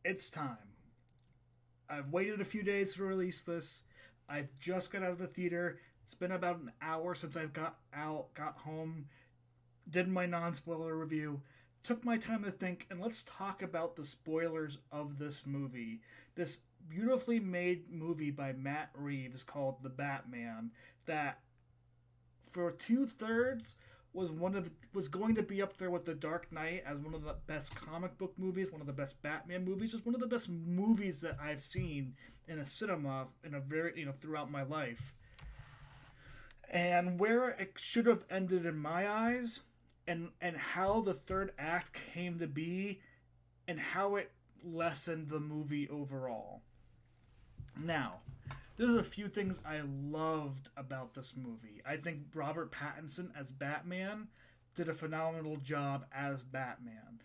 It's time. I've waited a few days to release this. I've just got out of the theater. It's been about an hour since I've got home, did my non spoiler review, took my time to think, and let's talk about the spoilers of this movie. This beautifully made movie by Matt Reeves called The Batman that for two-thirds was going to be up there with The Dark Knight as one of the best comic book movies, one of the best Batman movies, just one of the best movies that I've seen in a cinema in a very throughout my life. And where it should have ended in my eyes, and how the third act came to be, and how it lessened the movie overall. Now, there's a few things I loved about this movie. I think Robert Pattinson as Batman did a phenomenal job as Batman.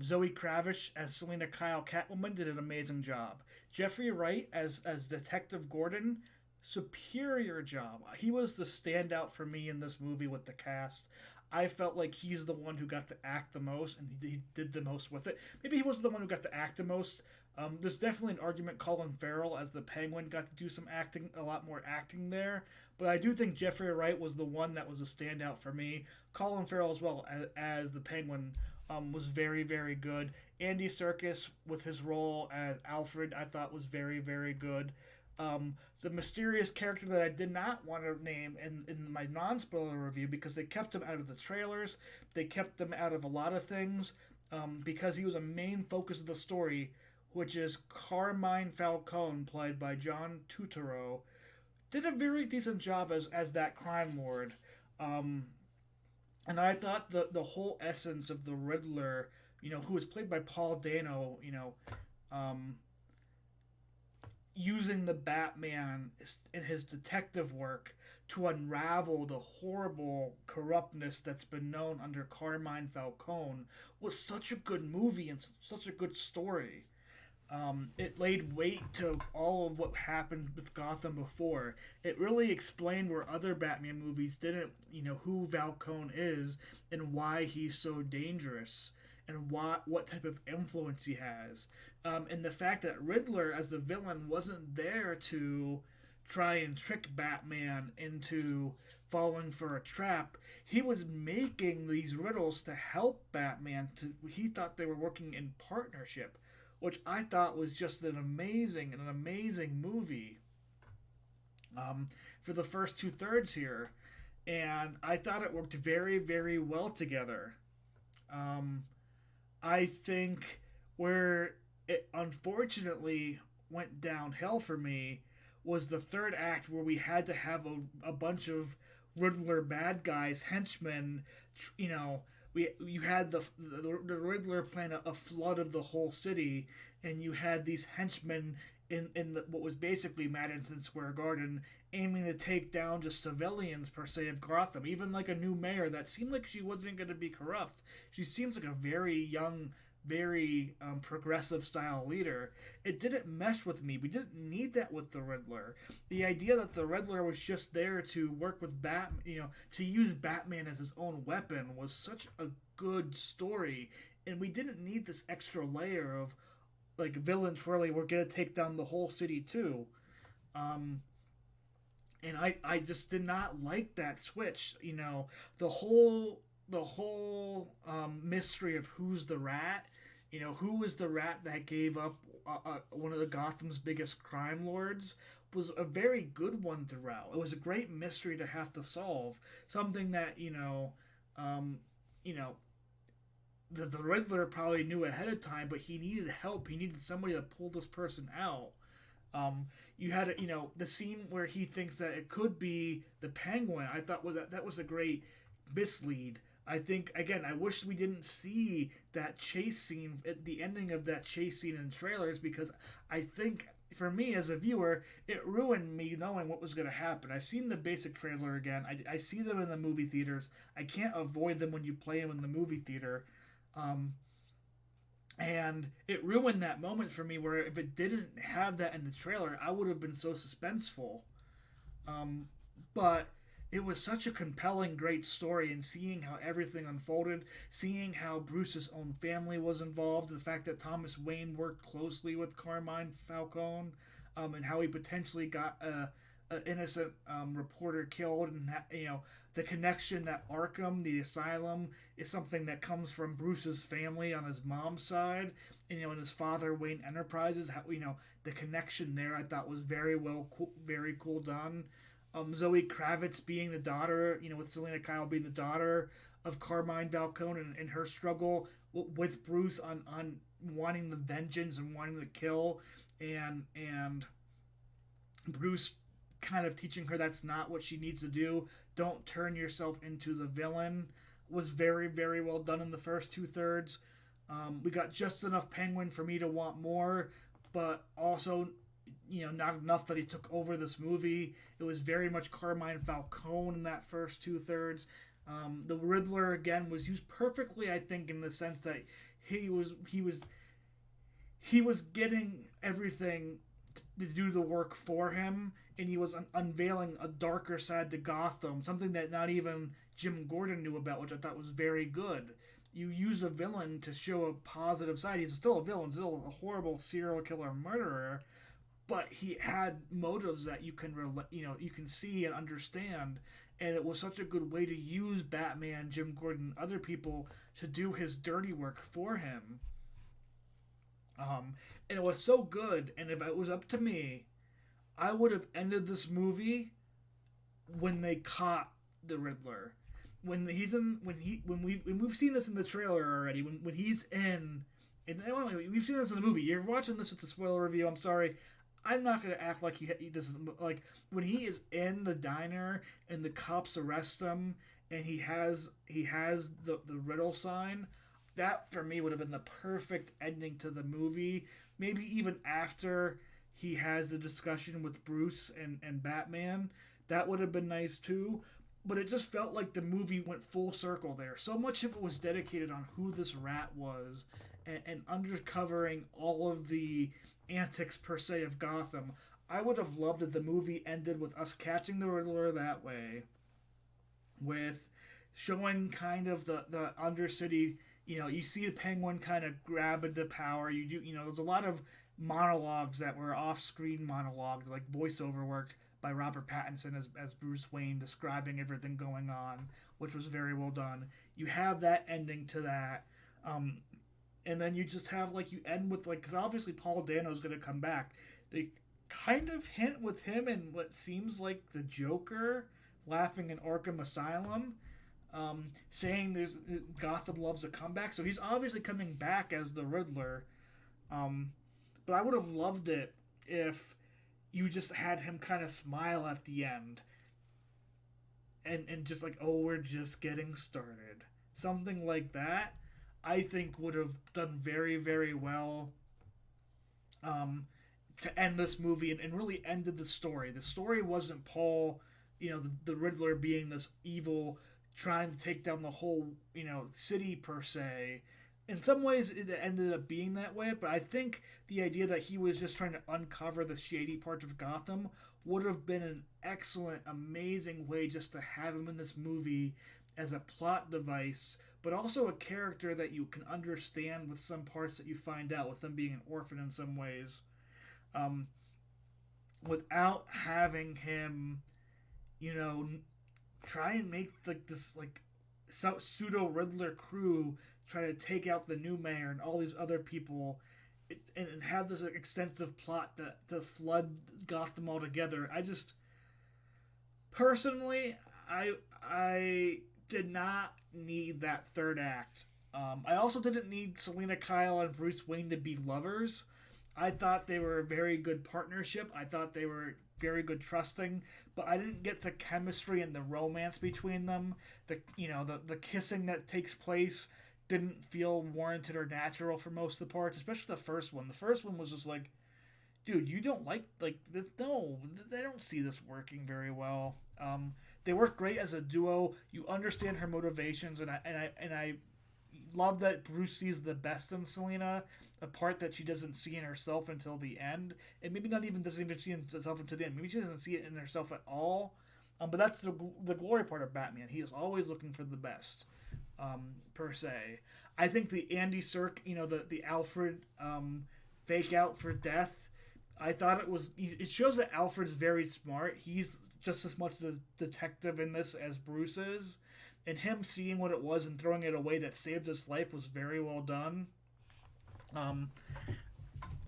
Zoe Kravitz as Selena Kyle Catwoman did an amazing job. Jeffrey Wright as Detective Gordon, superior job. He was the standout for me in this movie with the cast. I felt like he's the one who got to act the most, and he did the most with it. Maybe he was the one who got to act the most. There's definitely an argument Colin Farrell as the Penguin got to do some acting, a lot more acting there. But I do think Jeffrey Wright was the one that was a standout for me. Colin Farrell as well as the Penguin was very, very good. Andy Serkis with his role as Alfred, I thought was very, very good. The mysterious character that I did not want to name in my non spoiler review because they kept him out of the trailers, they kept him out of a lot of things because he was a main focus of the story, which is Carmine Falcone, played by John Turturro, did a very decent job as that crime lord. And I thought the whole essence of the Riddler, who was played by Paul Dano, um, using the Batman in his detective work to unravel the horrible corruptness that's been known under Carmine Falcone was such a good movie and such a good story. It laid weight to all of what happened with Gotham before. It really explained where other Batman movies didn't, who Falcone is and why he's so dangerous and what type of influence he has. And the fact that Riddler as the villain wasn't there to try and trick Batman into falling for a trap. He was making these riddles to help Batman. He thought they were working in partnership, which I thought was just an amazing movie for the first two-thirds here. And I thought it worked very, very well together. Um, I think where it unfortunately went downhill for me was the third act where we had to have a bunch of Riddler bad guys, henchmen, you had the Riddler plan a flood of the whole city, and you had these henchmen in what was basically Madison Square Garden aiming to take down just civilians per se of Gotham. Even like a new mayor that seemed like she wasn't going to be corrupt. She seems like a very young, very progressive style leader. It didn't mesh with me. We didn't need that with the Riddler. The idea that the Riddler was just there to work with Batman, to use Batman as his own weapon was such a good story, and we didn't need this extra layer of like villains really were gonna take down the whole city too. Um, and I just did not like that switch. The whole mystery of who's the rat. Who was the rat that gave up one of the Gotham's biggest crime lords was a very good one throughout. It was a great mystery to have to solve. Something that um, you know, the Riddler probably knew ahead of time, but he needed help. He needed somebody to pull this person out. You had the scene where he thinks that it could be the Penguin. I thought that was a great mislead. I think again, I wish we didn't see that chase scene at the ending of that chase scene in trailers because I think for me as a viewer, it ruined me knowing what was going to happen. I've seen the basic trailer again. I see them in the movie theaters. I can't avoid them when you play them in the movie theater. Um, and it ruined that moment for me where if it didn't have that in the trailer, I would have been so suspenseful. But it was such a compelling, great story, and seeing how everything unfolded, seeing how Bruce's own family was involved, the fact that Thomas Wayne worked closely with Carmine Falcone, and how he potentially got a innocent reporter killed, and the connection that Arkham, the asylum, is something that comes from Bruce's family on his mom's side, and his father Wayne Enterprises. How the connection there, I thought was very cool done. Zoe Kravitz being the daughter, with Selena Kyle being the daughter of Carmine Falcone, and her struggle with Bruce on wanting the vengeance and wanting the kill, and Bruce kind of teaching her that's not what she needs to do. Don't turn yourself into the villain. Was very, very well done in the first two thirds. We got just enough Penguin for me to want more, but also, not enough that he took over this movie. It was very much Carmine Falcone in that first two thirds. The Riddler again was used perfectly, I think, in the sense that he was getting everything to do the work for him, and he was unveiling a darker side to Gotham, something that not even Jim Gordon knew about, which I thought was very good. You use a villain to show a positive side. He's still a villain, still a horrible serial killer murderer, but he had motives that you can see and understand, and it was such a good way to use Batman, Jim Gordon, other people to do his dirty work for him. And it was so good. And if it was up to me, I would have ended this movie when they caught the Riddler. When he's in, when we've seen this in the trailer already. When he's in, and we've seen this in the movie. You're watching this with the spoiler review. I'm sorry. I'm not gonna act like this is like when he is in the diner and the cops arrest him and he has the riddle sign. That for me would have been the perfect ending to the movie. Maybe even after he has the discussion with Bruce and Batman, that would have been nice too. But it just felt like the movie went full circle there. So much of it was dedicated on who this rat was and uncovering all of the antics per se of Gotham. I would have loved if the movie ended with us catching the Riddler that way, with showing kind of the Undercity. You see the Penguin kind of grab into power. There's a lot of monologues that were off-screen monologues, like voiceover work by Robert Pattinson as Bruce Wayne describing everything going on, which was very well done. You have that ending to that. And then you just have you end with because obviously Paul Dano's going to come back. They kind of hint with him in what seems like the Joker laughing in Arkham Asylum, saying there's Gotham loves a comeback. So he's obviously coming back as the Riddler. But I would have loved it if you just had him kind of smile at the end, and just oh, we're just getting started, something like that. I think would have done very, very well, to end this movie and really ended the story. The story wasn't Paul, the Riddler being this evil, trying to take down the whole, city per se. In some ways, it ended up being that way, but I think the idea that he was just trying to uncover the shady parts of Gotham would have been an excellent, amazing way just to have him in this movie as a plot device, but also a character that you can understand with some parts that you find out, with him being an orphan in some ways, um, without having him, you know, try and make this pseudo Riddler crew try to take out the new mayor and all these other people, and have this extensive plot to flood Gotham altogether. I just personally, I did not need that third act. I also didn't need Selena Kyle and Bruce Wayne to be lovers. I thought they were a very good partnership. I thought they were very good trusting, but I didn't get the chemistry and the romance between them. The kissing that takes place didn't feel warranted or natural for most of the parts, especially the first one. The first one was just dude, you don't like this? No, they don't see this working very well. They work great as a duo. You understand her motivations, and I love that Bruce sees the best in Selena, a part that she doesn't see in herself until the end, and maybe not even doesn't even see herself until the end. Maybe she doesn't see it in herself at all. But that's the glory part of Batman. He is always looking for the best, per se. I think the Andy Serk, the Alfred fake out for death. I thought it was. It shows that Alfred's very smart. He's just as much a detective in this as Bruce is, and him seeing what it was and throwing it away that saved his life was very well done. Um,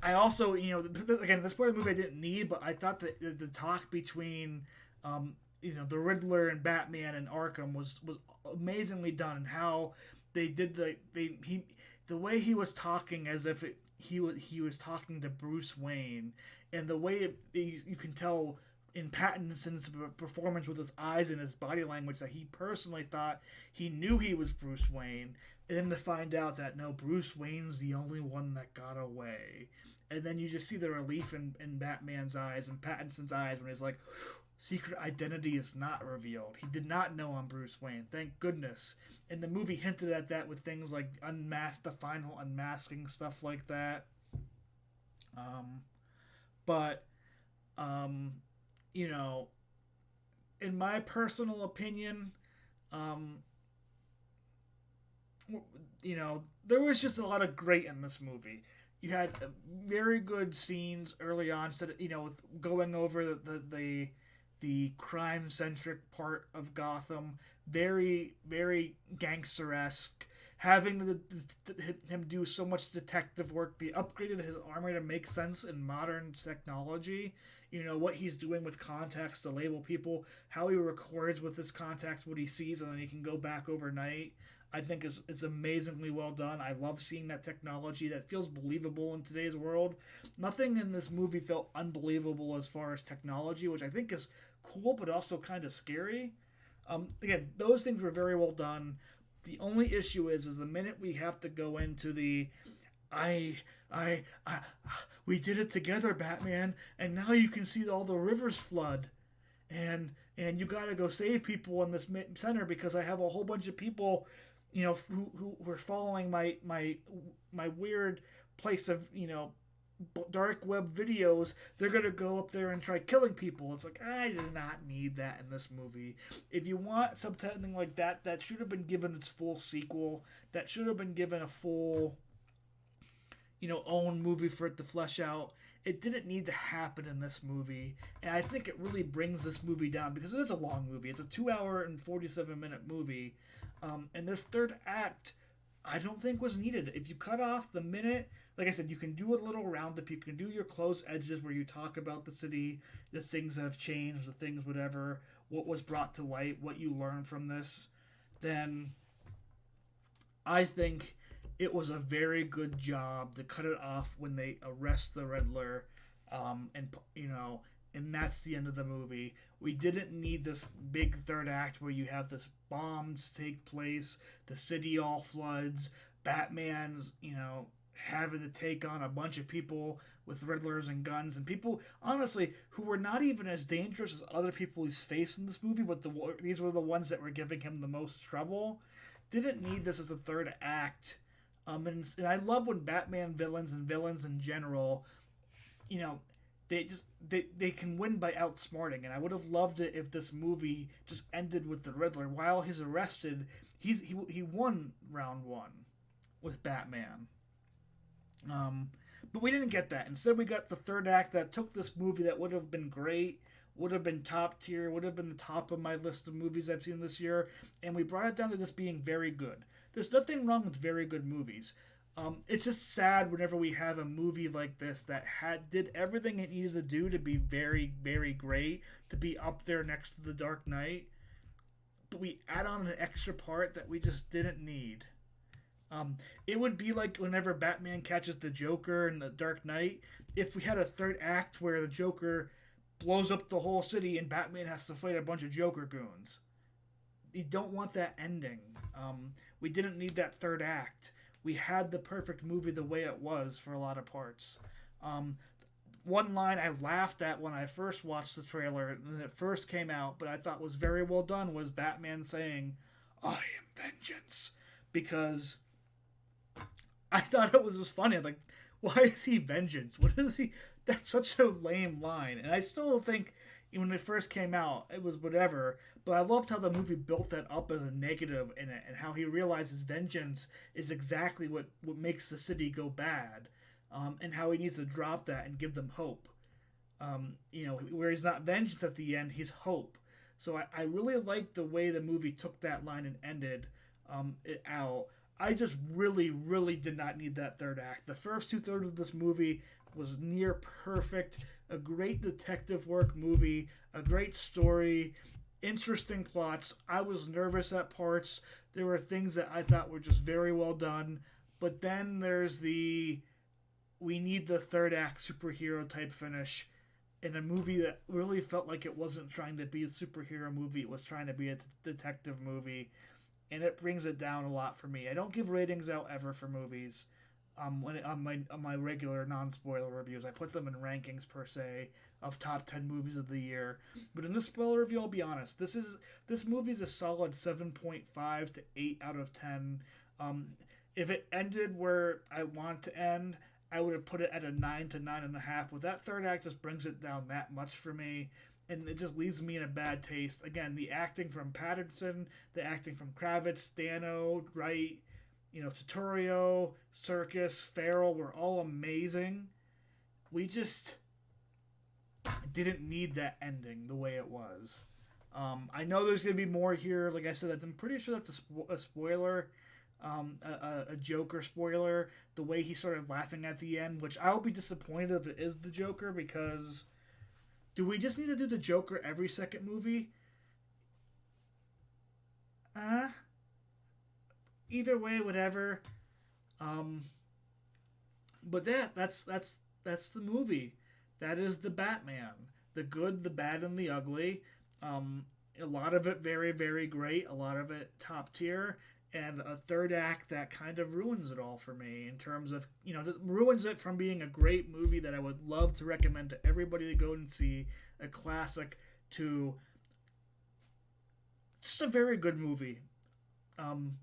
I also, again, this part of the movie I didn't need, but I thought that the talk between, the Riddler and Batman and Arkham was amazingly done, and how they did the way he was talking as if he was talking to Bruce Wayne, and the way you can tell in Pattinson's performance with his eyes and his body language that he personally thought he knew he was Bruce Wayne, and then to find out that no, Bruce Wayne's the only one that got away. And then you just see the relief in Batman's eyes and Pattinson's eyes when he's like, secret identity is not revealed. He did not know I'm Bruce Wayne. Thank goodness. And the movie hinted at that with things like the final unmasking, stuff like that. But, you know, in my personal opinion, um, there was just a lot of great in this movie. You had very good scenes early on, so that, with going over the crime centric part of Gotham, very very gangster esque. Having him do so much detective work, they upgraded his armor to make sense in modern technology. What he's doing with contacts to label people, how he records with his contacts what he sees, and then he can go back overnight. I think is amazingly well done. I love seeing that technology that feels believable in today's world. Nothing in this movie felt unbelievable as far as technology, which I think is cool, but also kind of scary. Again, those things were very well done. The only issue is the minute we have to go into the, I, I, we did it together, Batman, and now you can see all the rivers flood, and you got to go save people in this center because I have a whole bunch of people who were following my weird place of dark web videos. They're gonna go up there and try killing people. It's like, I did not need that in this movie. If you want something like that, that should have been given its full sequel. That should have been given a full own movie for it to flesh out. It didn't need to happen in this movie, and I think it really brings this movie down because it is a long movie. It's a 2 hour and 47-minute movie. And this third act, I don't think was needed. If you cut off the minute, like I said, you can do a little roundup. You can do your close edges where you talk about the city, the things that have changed, the things, whatever, what was brought to light, what you learned from this. Then I think it was a very good job to cut it off when they arrest the Riddler, and that's the end of the movie. We didn't need this big third act where you have this bombs take place, the city all floods, Batman's, having to take on a bunch of people with Riddlers and guns, and people, honestly, who were not even as dangerous as other people he's faced in this movie, but these were the ones that were giving him the most trouble. Didn't need this as a third act. And I love when Batman villains and villains in general, they can win by outsmarting, and I would have loved it if this movie just ended with the Riddler while he's arrested. He won round one with Batman, but we didn't get that. Instead, we got the third act that took this movie that would have been great, would have been top tier, would have been the top of my list of movies I've seen this year, and we brought it down to this being very good. There's nothing wrong with very good movies. It's just sad whenever we have a movie like this that did everything it needed to do to be very, very great, to be up there next to The Dark Knight, but we add on an extra part that we just didn't need. It would be like whenever Batman catches the Joker in The Dark Knight, if we had a third act where the Joker blows up the whole city and Batman has to fight a bunch of Joker goons. You don't want that ending. We didn't need that third act. We had the perfect movie the way it was for a lot of parts. One line I laughed at when I first watched the trailer and it first came out, but I thought was very well done, was Batman saying, "I am vengeance," because I thought it was funny. Like, why is he vengeance? What is he? That's such a lame line, and I still think When it first came out, it was whatever. But I loved how the movie built that up as a negative in it, and how he realizes vengeance is exactly what makes the city go bad, and how he needs to drop that and give them hope. Where he's not vengeance at the end, he's hope. So I really liked the way the movie took that line and ended it out. I just really, really did not need that third act. The first two-thirds of this movie was near perfect. A great detective work movie, a great story, interesting plots. I was nervous at parts. There were things that I thought were just very well done. But then there's the we need the third act superhero type finish in a movie that really felt like it wasn't trying to be a superhero movie. It was trying to be a detective movie, and it brings it down a lot for me. I don't give ratings out ever for movies. On my regular non spoiler reviews, I put them in rankings per se of top 10 movies of the year. But in this spoiler review, I'll be honest. This movie is a solid 7.5 to 8 out of 10. If it ended where I want it to end, I would have put it at a 9 to 9.5. But that third act just brings it down that much for me, and it just leaves me in a bad taste. Again, the acting from Pattinson, the acting from Kravitz, Dano, Wright, Tutorio, Serkis, Farrell were all amazing. We just didn't need that ending the way it was. I know there's going to be more here. Like I said, I'm pretty sure that's a spoiler, a Joker spoiler. The way he started laughing at the end, which I will be disappointed if it is the Joker, because do we just need to do the Joker every second movie? Either way, whatever. Um, but that's the movie. That is the Batman. The good, the bad, and the ugly. A lot of it very, very great. A lot of it top tier. And a third act that kind of ruins it all for me in terms of, ruins it from being a great movie that I would love to recommend to everybody to go and see, a classic, to just a very good movie. Um,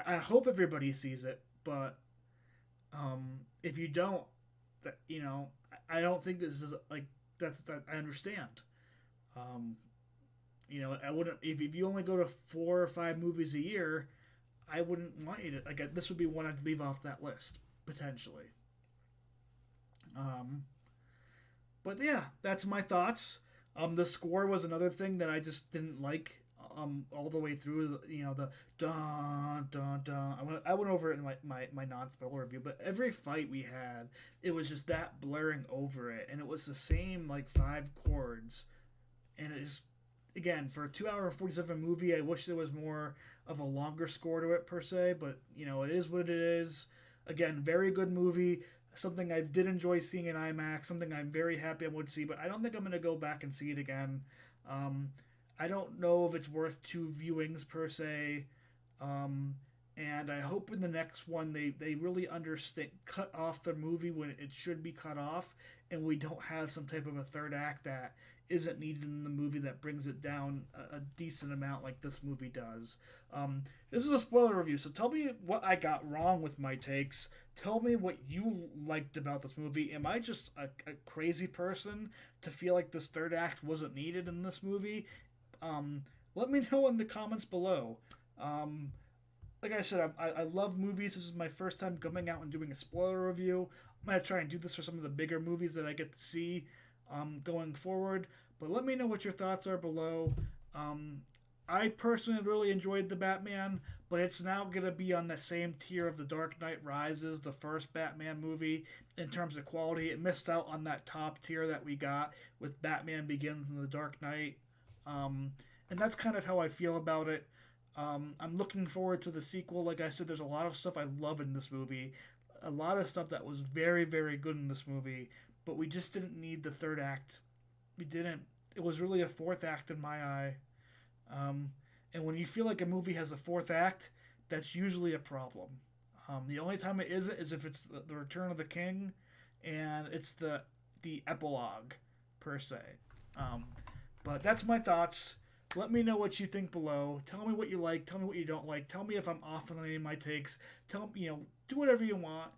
I hope everybody sees it, but if you don't, I don't think this is like that. I understand. Um, I wouldn't if you only go to 4 or 5 movies a year. I wouldn't want you to like. This would be one I'd leave off that list potentially. Um, but yeah, that's my thoughts. The score was another thing that I just didn't like. All the way through, the dun dun dun. I went over it in my non spoiler review, but every fight we had, it was just that blaring over it, and it was the same like 5 chords, and it is, again, for a 2 hour and 47 movie. I wish there was more of a longer score to it per se, but it is what it is. Again, very good movie. Something I did enjoy seeing in IMAX. Something I'm very happy I would see, but I don't think I'm gonna go back and see it again. Um, I don't know if it's worth 2 viewings per se. Um, and I hope in the next one they really understand, cut off the movie when it should be cut off, and we don't have some type of a third act that isn't needed in the movie that brings it down a decent amount like this movie does. This is a spoiler review, so tell me what I got wrong with my takes. Tell me what you liked about this movie. Am I just a crazy person to feel like this third act wasn't needed in this movie? Um, Let me know in the comments below. Um, like I said, I love movies. This is my first time coming out and doing a spoiler review. I'm going to try and do this for some of the bigger movies that I get to see going forward. But let me know what your thoughts are below. Um, I personally really enjoyed the Batman, but it's now going to be on the same tier of The Dark Knight Rises, the first Batman movie, in terms of quality. It missed out on that top tier that we got with Batman Begins and The Dark Knight. Um, and that's kind of how I feel about it. I'm looking forward to the sequel. Like I said, there's a lot of stuff I love in this movie. A lot of stuff that was very, very good in this movie, but we just didn't need the third act. We didn't. It was really a fourth act in my eye. Um, and when you feel like a movie has a fourth act, that's usually a problem. The only time it isn't is if it's the Return of the King, and it's the epilogue per se. Um, but that's my thoughts. Let me know what you think below. Tell me what you like. Tell me what you don't like. Tell me if I'm off on any of my takes. Do whatever you want.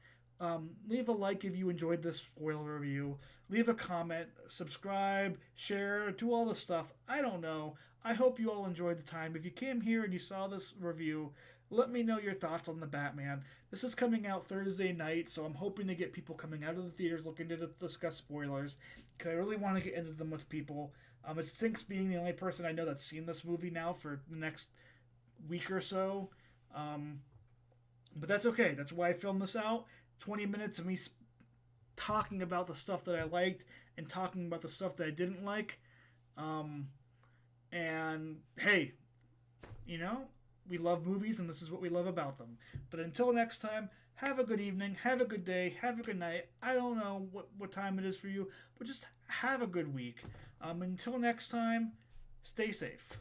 Leave a like if you enjoyed this spoiler review. Leave a comment, subscribe, share, do all the stuff. I don't know. I hope you all enjoyed the time. If you came here and you saw this review, let me know your thoughts on the Batman. This is coming out Thursday night, so I'm hoping to get people coming out of the theaters looking to discuss spoilers, because I really want to get into them with people. It stinks being the only person I know that's seen this movie now for the next week or so. But that's okay. That's why I filmed this out. 20 minutes of me talking about the stuff that I liked and talking about the stuff that I didn't like. And hey, you know, we love movies and this is what we love about them. But until next time, have a good evening, have a good day, have a good night. I don't know what time it is for you, but just have a good week. Until next time, stay safe.